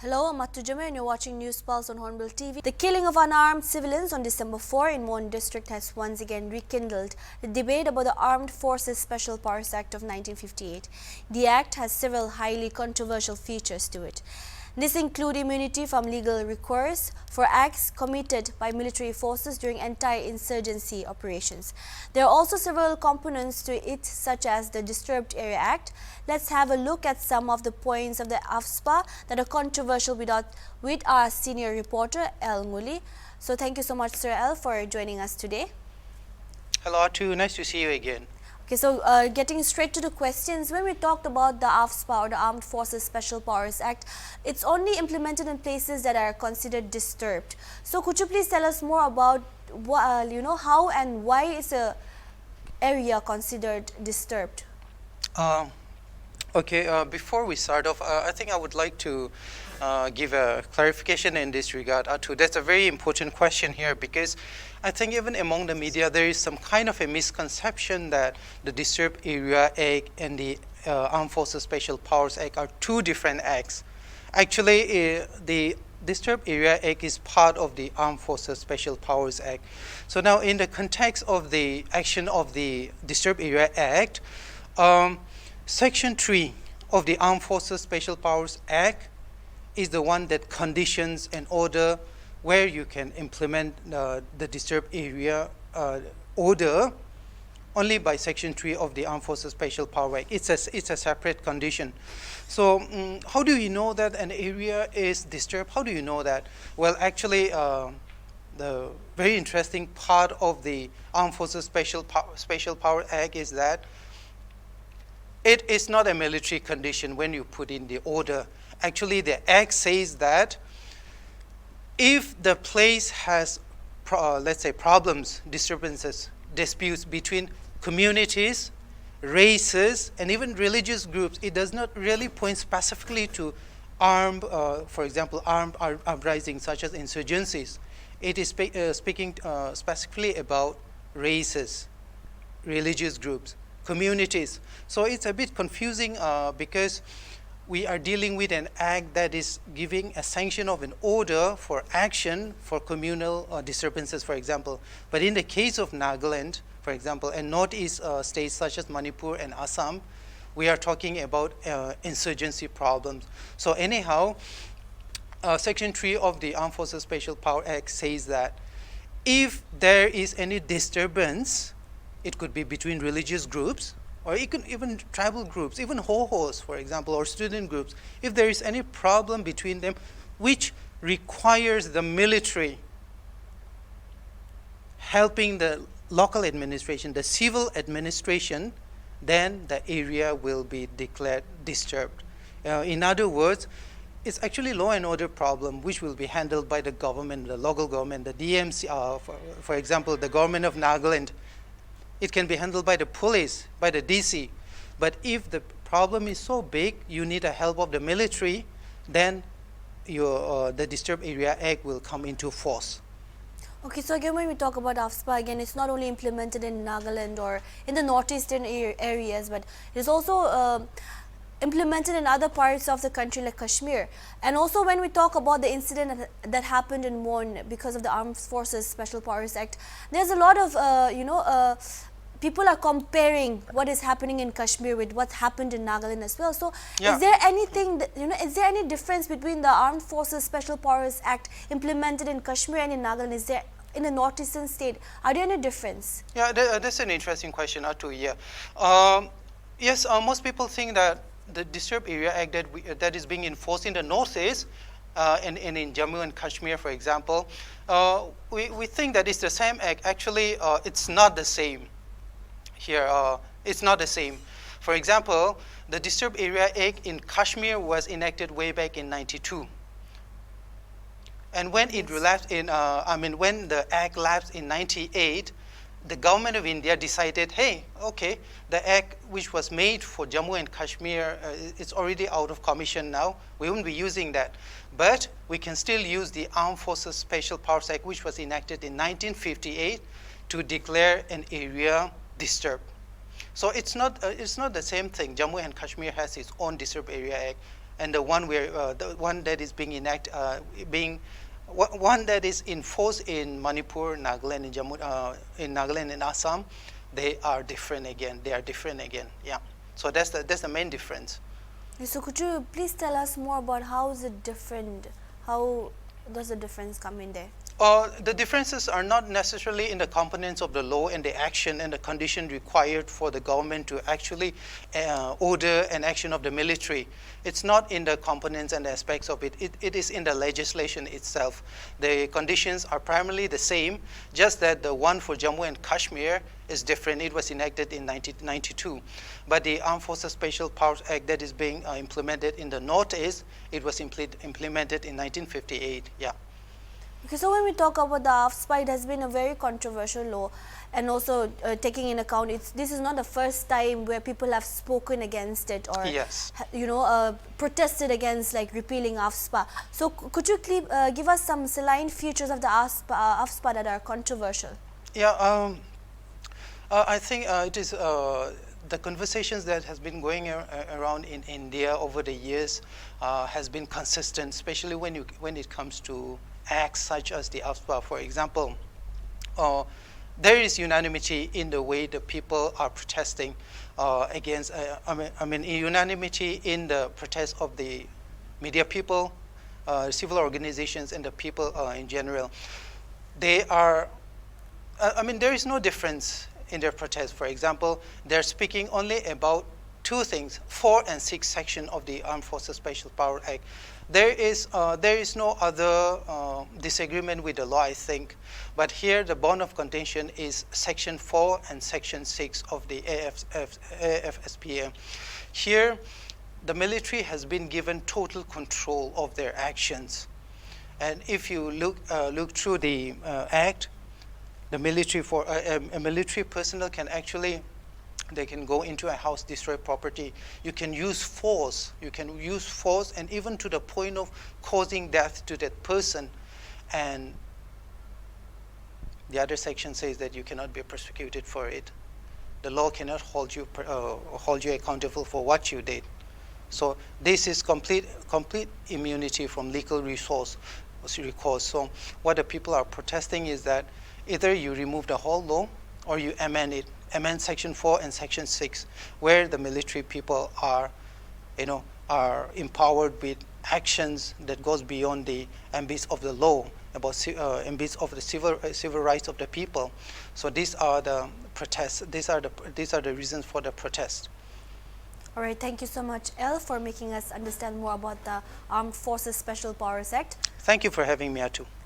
Hello, I'm Matu Jamir and you're watching News Pulse on Hornbill TV. The killing of unarmed civilians on December 4 in Mon District has once again rekindled the debate about the Armed Forces Special Powers Act of 1958. The act has several highly controversial features to it. These include immunity from legal recourse for acts committed by military forces during anti-insurgency operations. There are also several components to it, such as the Disturbed Area Act. Let's have a look at some of the points of the Afspa that are controversial with our senior reporter, El Nguli. So thank you so much, Sir El, for joining us today. Hello, Atu. Nice to see you again. Okay, so getting straight to the questions, when we talked about the Afspa or the Armed Forces Special Powers Act, it's only implemented in places that are considered disturbed. So could you please tell us more about how and why is a area considered disturbed? Before we start off, I think I would like to give a clarification in this regard, Atu. That's a very important question here because I think even among the media there is some kind of a misconception that the Disturbed Area Act and the Armed Forces Special Powers Act are two different acts. Actually, the Disturbed Area Act is part of the Armed Forces Special Powers Act. So now in the context of the action of the Disturbed Area Act, Section 3 of the Armed Forces Special Powers Act is the one that conditions an order where you can implement the disturbed area order only by Section 3 of the Armed Forces Special Power Act. It's a separate condition. So how do you know that an area is disturbed? How do you know that? Well, actually, the very interesting part of the Armed Forces Special Power Act is that it is not a military condition when you put in the order. Actually, the Act says that if the place has, let's say, problems, disturbances, disputes between communities, races, and even religious groups, it does not really point specifically to armed, for example, armed uprisings such as insurgencies. It is speaking specifically about races, religious groups, communities. So it's a bit confusing because we are dealing with an act that is giving a sanction of an order for action for communal disturbances, for example. But in the case of Nagaland, for example, and northeast states such as Manipur and Assam, we are talking about insurgency problems. So anyhow, Section 3 of the Armed Forces Special Power Act says that if there is any disturbance, it could be between religious groups, or even tribal groups, even ho-hos, for example, or student groups, if there is any problem between them which requires the military helping the local administration, the civil administration, then the area will be declared disturbed. In other words, it's actually law and order problem which will be handled by the government, the local government, the DMC, for example, the government of Nagaland. It can be handled by the police, by the DC. But if the problem is so big, you need the help of the military, then the Disturbed Area Act will come into force. Okay, so again, when we talk about Afspa, again, it's not only implemented in Nagaland or in the northeastern areas, but it's also implemented in other parts of the country like Kashmir. And also when we talk about the incident that happened in Mon because of the Armed Forces Special Powers Act, there's a lot of, people are comparing what is happening in Kashmir with what happened in Nagaland as well. So yeah. Is there anything, is there any difference between the Armed Forces Special Powers Act implemented in Kashmir and in Nagaland? Is there in the northeastern state, are there any difference? Yeah, that's an interesting question, Atu. Yeah. Yes, most people think that the Disturbed Area Act that is being enforced in the northeast and in Jammu and Kashmir, for example, we think that it's the same act. Actually, it's not the same. Here, it's not the same. For example, the Disturbed Area Act in Kashmir was enacted way back in '92. And when it relapsed in, when the act lapsed in '98, the government of India decided, hey, okay, the act which was made for Jammu and Kashmir, it's already out of commission now. We won't be using that. But we can still use the Armed Forces Special Powers Act, which was enacted in 1958 to declare an area disturbed. So it's not the same thing. Jammu and Kashmir has its own Disturbed Area Act, and the one that is being one that is enforced in Manipur, Nagaland, and in Nagaland and Assam, they are different again. Yeah. So that's the main difference. So could you please tell us more about how is it different? How does the difference come in there? The differences are not necessarily in the components of the law and the action and the condition required for the government to actually order an action of the military. It's not in the components and the aspects of it. It is in the legislation itself. The conditions are primarily the same, just that the one for Jammu and Kashmir is different. It was enacted in 1992. But the Armed Forces Special Powers Act that is being implemented in the Northeast, it was implemented in 1958. Yeah. Okay, so when we talk about the Afspa, it has been a very controversial law, and also taking in account this is not the first time where people have spoken against it or Yes. Protested against like repealing Afspa. So could you give us some salient features of the Afspa that are controversial? Yeah, I think it is the conversations that has been going around in India over the years has been consistent, especially when it comes to acts such as the Afspa. For example, there is unanimity in the way the people are protesting against. Unanimity in the protest of the media people, civil organizations, and the people in general. They are. There is no difference in their protest. For example, they're speaking only about two things: 4 and 6 section of the Armed Forces Special Power Act. There is no other disagreement with the law, I think. But here, the bone of contention is Section 4 and Section 6 of the AFSPA. Here, the military has been given total control of their actions. And if you look through the act, the military a military personnel can actually, they can go into a house, destroy property. You can use force. And even to the point of causing death to that person. And the other section says that you cannot be prosecuted for it. The law cannot hold you accountable for what you did. So this is complete immunity from legal recourse. So what the people are protesting is that either you remove the whole law or you amend it. Amend Section 4 and Section 6, where the military people are empowered with actions that goes beyond the ambits of the law, about ambits of the civil rights of the people. So these are the protests. These are the reasons for the protest. All right, thank you so much, El, for making us understand more about the Armed Forces Special Powers Act. Thank you for having me, Atu.